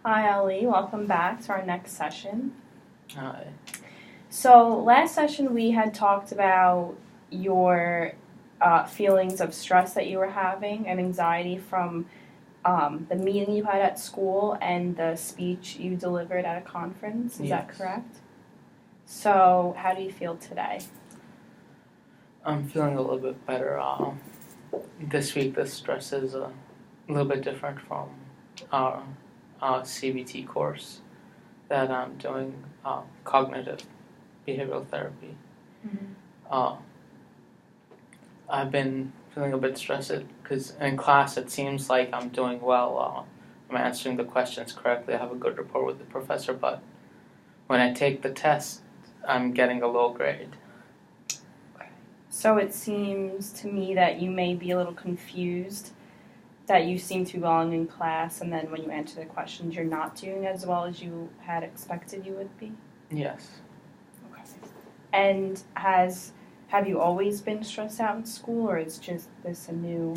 Hi, Ali. Welcome back to our next session. Hi. So, last session we had talked about your feelings of stress that you were having and anxiety from the meeting you had at school and the speech you delivered at a conference. Is that Yes. correct? So, how do you feel today? I'm feeling a little bit better. This week, the stress is a little bit different from our CBT course that I'm doing, cognitive behavioral therapy. Mm-hmm. Uh, I've been feeling a bit stressed because in class it seems like I'm doing well. I'm answering the questions correctly. I have a good rapport with the professor, but when I take the test, I'm getting a low grade. So, it seems to me that you may be a little confused, that you seem to be belong in class, and then when you answer the questions, you're not doing as well as you had expected you would be. Yes. Okay. And have you always been stressed out in school, or is just this a new?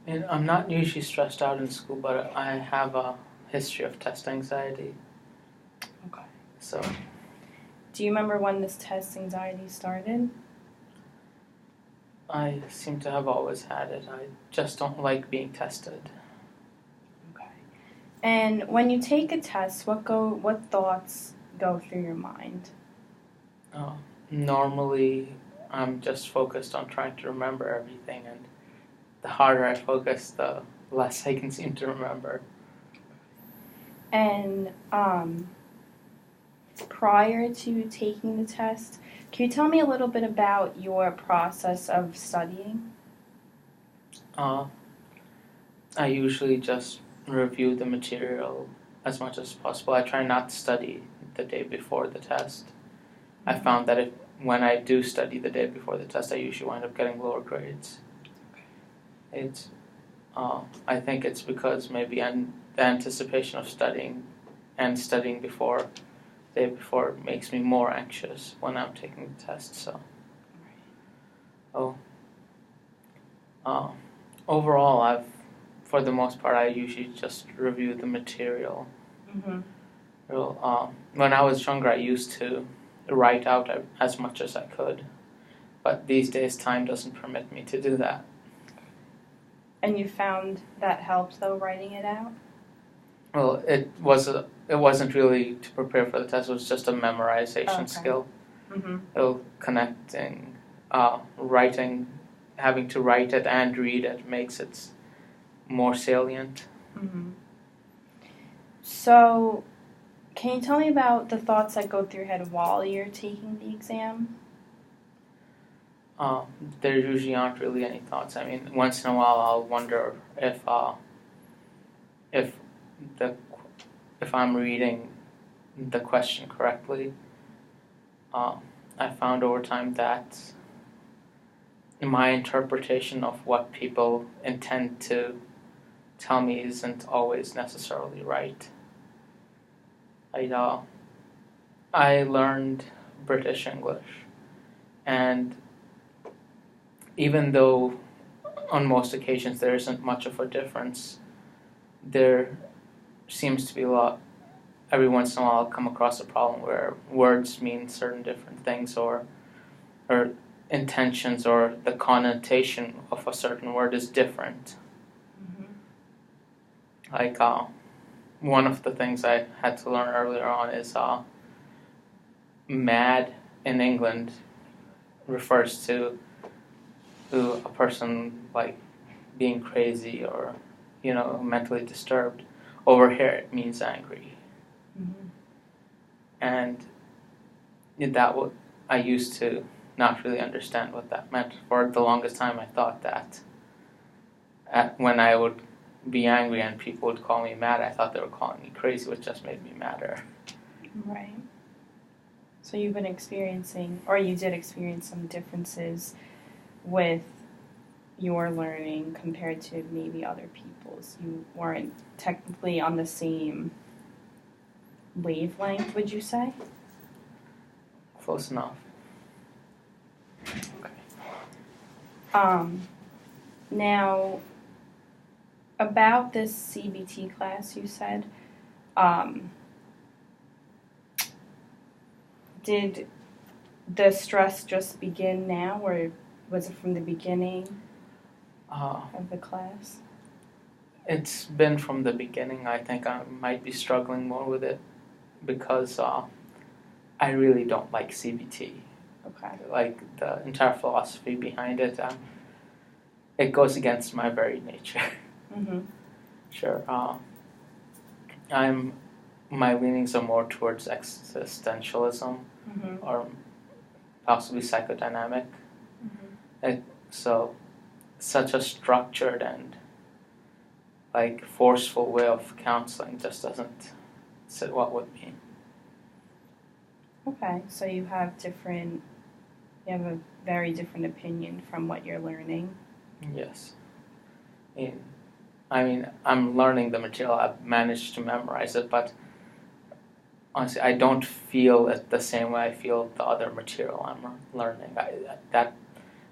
And I'm not usually stressed out in school, but I have a history of test anxiety. Okay. So Do you remember when this test anxiety started? I seem to have always had it. I just don't like being tested. Okay. And when you take a test, what thoughts go through your mind? Normally, I'm just focused on trying to remember everything, and the harder I focus, the less I can seem to remember. And prior to taking the test, can you tell me a little bit about your process of studying? Uh, I usually just review the material as much as possible. I try not to study the day before the test. I found that when I do study the day before the test, I usually wind up getting lower grades. It's, I think it's because maybe the anticipation of studying and studying before, the day before, makes me more anxious when I'm taking the test. So, uh, overall, for the most part, I usually just review the material. Mm-hmm. When I was younger, I used to write out as much as I could, but these days time doesn't permit me to do that. And you found that helped, though, writing it out? Well, it wasn't really to prepare for the test. It was just a memorization skill. Mm-hmm. Connecting, writing, having to write it and read it makes it more salient. Mm-hmm. So, can you tell me about the thoughts that go through your head while you're taking the exam? There usually aren't really any thoughts. I mean, once in a while, I'll wonder if the if I'm reading the question correctly. I found over time that my interpretation of what people intend to tell me isn't always necessarily right. I learned British English, and even though on most occasions there isn't much of a difference, there seems to be a lot. Every once in a while, I'll come across a problem where words mean certain different things, or intentions, or the connotation of a certain word is different. Mm-hmm. Like one of the things I had to learn earlier on is mad in England refers to a person like being crazy or mentally disturbed. Over here, it means angry. Mm-hmm. And I used to not really understand what that meant. For the longest time, I thought that when I would be angry and people would call me mad, I thought they were calling me crazy, which just made me madder. Right. So you've been experiencing, or you did experience some differences with your learning compared to maybe other people's. You weren't technically on the same wavelength, would you say? Close enough. Okay. Now, about this CBT class you said, Um, did the stress just begin now, or was it from the beginning of the class? It's been from the beginning. I think I might be struggling more with it because I really don't like CBT. Okay. Like the entire philosophy behind it, it goes against my very nature. Mm-hmm. Sure. My leanings are more towards existentialism Mm-hmm. or possibly psychodynamic. Mm-hmm. So such a structured and like forceful way of counseling just doesn't sit well with me. Okay, so you have a very different opinion from what you're learning. Yes. I mean, I'm learning the material. I've managed to memorize it, but honestly, I don't feel it the same way I feel the other material I'm learning. That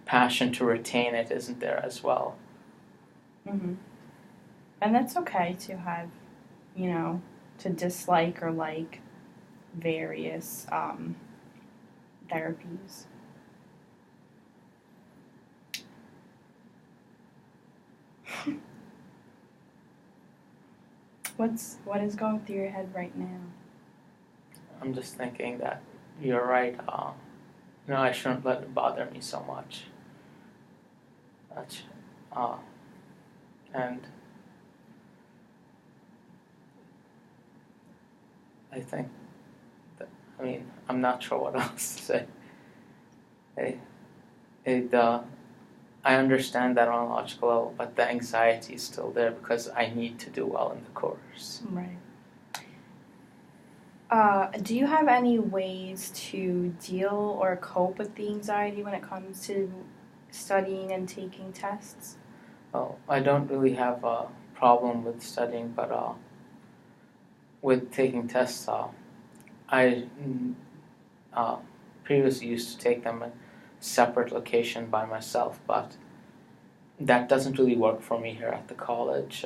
passion to retain it isn't there as well. Mm-hmm. And that's okay to have, to dislike or like various therapies. What is going through your head right now? I'm just thinking that you're right. I shouldn't let it bother me so much. Uh, and I think that, I'm not sure what else to say. I understand that on a logical level, but the anxiety is still there because I need to do well in the course. Right. Do you have any ways to deal or cope with the anxiety when it comes to studying and taking tests? Well, I don't really have a problem with studying, but with taking tests, I previously used to take them in separate location by myself, but that doesn't really work for me here at the college.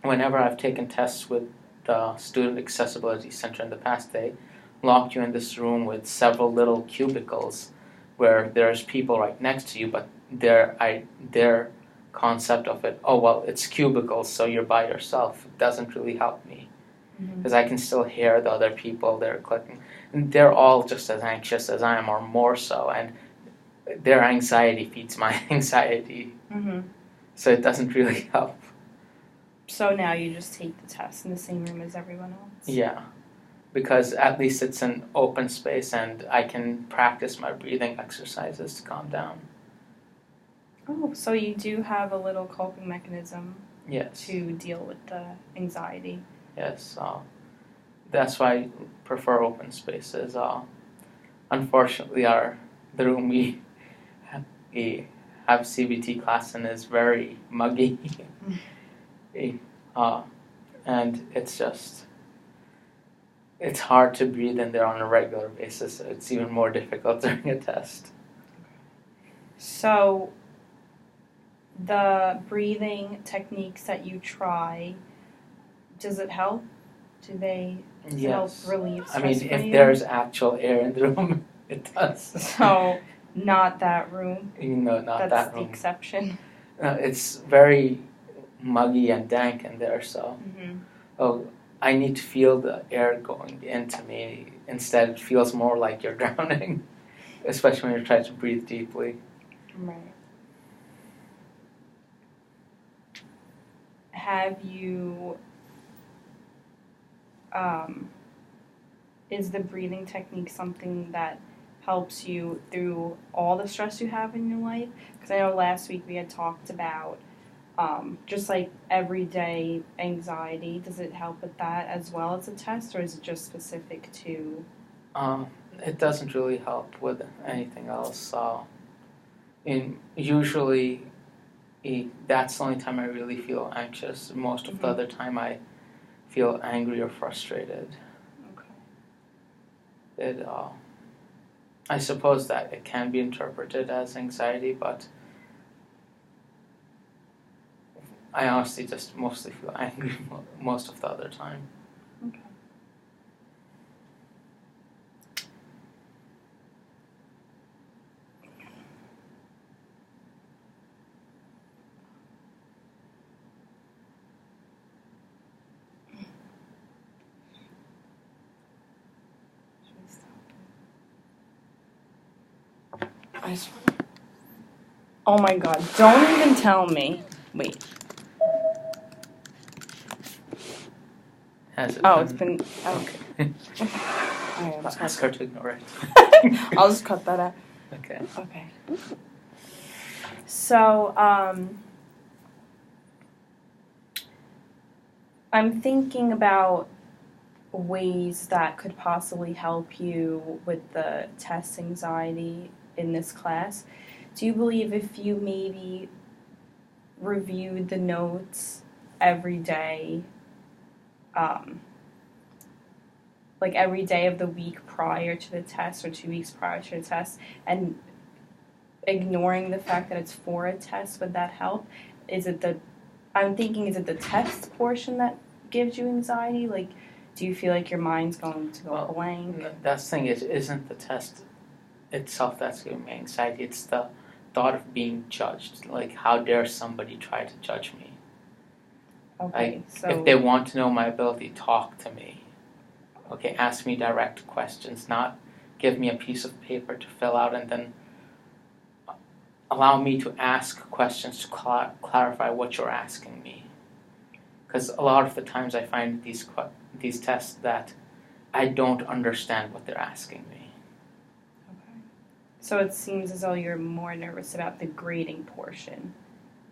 Whenever I've taken tests with the Student Accessibility Center in the past, they lock you in this room with several little cubicles where there's people right next to you, but their concept of it, oh, well, it's cubicles, so you're by yourself, it doesn't really help me. Because I can still hear the other people, they're clicking. And they're all just as anxious as I am, or more so, and their anxiety feeds my anxiety. Mm-hmm. So it doesn't really help. So now you just take the test in the same room as everyone else? Yeah, because at least it's an open space and I can practice my breathing exercises to calm down. Oh, so you do have a little coping mechanism Yes. to deal with the anxiety. Yes, that's why I prefer open spaces. Unfortunately, the room we have CBT class in is very muggy. And it's hard to breathe in there on a regular basis. So it's even more difficult during a test. So the breathing techniques that you try, does it help? Does it help relieve stress for if you? there's actual air in the room, it does. So not that room? Not That's that the room. exception. It's very muggy and dank in there, so I need to feel the air going into me. Instead, it feels more like you're drowning, especially when you're trying to breathe deeply. Right. Have you, is the breathing technique something that helps you through all the stress you have in your life? Because I know last week we had talked about just like everyday anxiety. Does it help with that as well as a test, or is it just specific to? It doesn't really help with anything else. Usually, that's the only time I really feel anxious. Most of the other time, I feel angry or frustrated. Okay. I suppose that it can be interpreted as anxiety, but I honestly just mostly feel angry most of the other time. Okay. Oh my god, don't even tell me. Wait. Has it Oh, been? it's been. Oh. Okay. Alright, I'll ask her to ignore it. I'll just cut that out. Okay. Okay. So, I'm thinking about ways that could possibly help you with the test anxiety in this class. Do you believe if you maybe reviewed the notes every day, like every day of the week prior to the test or 2 weeks prior to the test, and ignoring the fact that it's for a test, would that help? I'm thinking, is it the test portion that gives you anxiety? Like, do you feel like your mind's going to go blank? That's the thing, isn't the test itself that's giving me anxiety. It's the thought of being judged. Like, how dare somebody try to judge me? Okay, Like, so if they want to know my ability, talk to me. Okay, ask me direct questions, not give me a piece of paper to fill out and then allow me to ask questions to clarify what you're asking me. Because a lot of the times I find these tests that I don't understand what they're asking me. okay. So it seems as though you're more nervous about the grading portion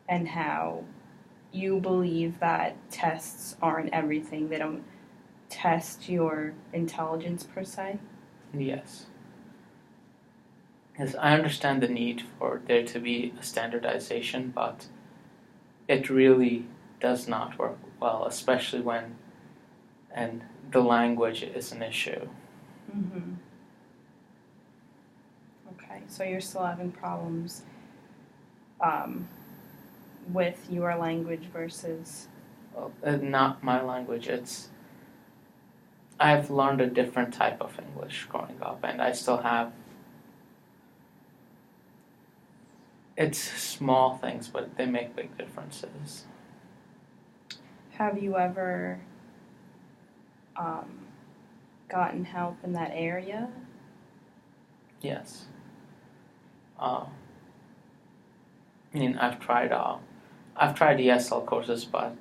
and how you believe that tests aren't everything. They don't test your intelligence per se. Yes. Because I understand the need for there to be a standardization, but it really does not work well, especially when the language is an issue. Mm-hmm. Okay, so you're still having problems with your language versus... Well, not my language, I've learned a different type of English growing up, and I still have. It's small things, but they make big differences. Have you ever gotten help in that area? Yes. I mean, I've tried ESL courses, but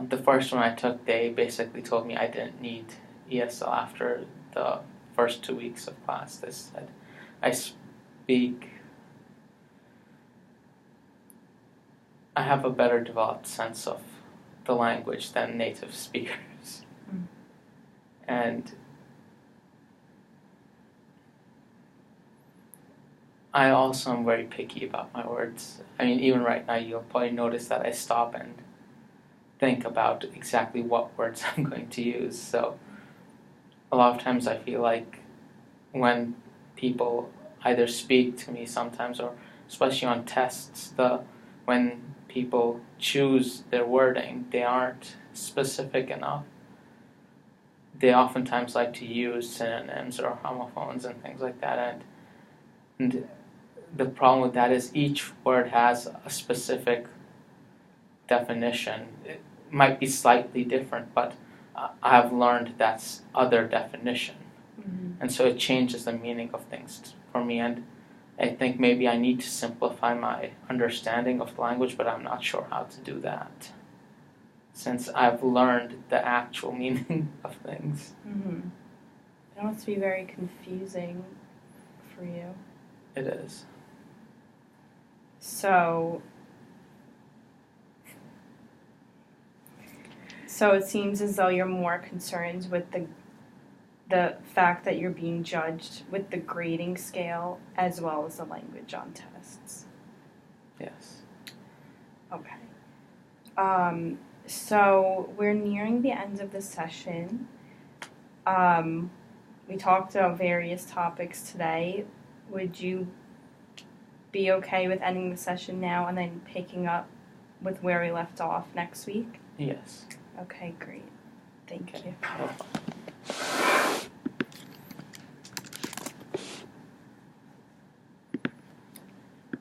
the first one I took, they basically told me I didn't need ESL after the first 2 weeks of class. They said I have a better developed sense of the language than native speakers. Mm. And I also am very picky about my words. I mean, even right now, you'll probably notice that I stop and think about exactly what words I'm going to use. So a lot of times I feel like when people either speak to me sometimes, or especially on tests, when people choose their wording, they aren't specific enough. They oftentimes like to use synonyms or homophones and things like that, and the problem with that is each word has a specific definition. It might be slightly different, but I've learned that's other definition. Mm-hmm. And so it changes the meaning of things for me, and I think maybe I need to simplify my understanding of the language, but I'm not sure how to do that, since I've learned the actual meaning of things. Mm-hmm. It must be very confusing for you. It is. So it seems as though you're more concerned with the fact that you're being judged with the grading scale as well as the language on tests. Yes. Okay. So we're nearing the end of the session. We talked about various topics today. Would you be okay with ending the session now and then picking up with where we left off next week? Yes. Okay, great. Thank Okay. you. No problem.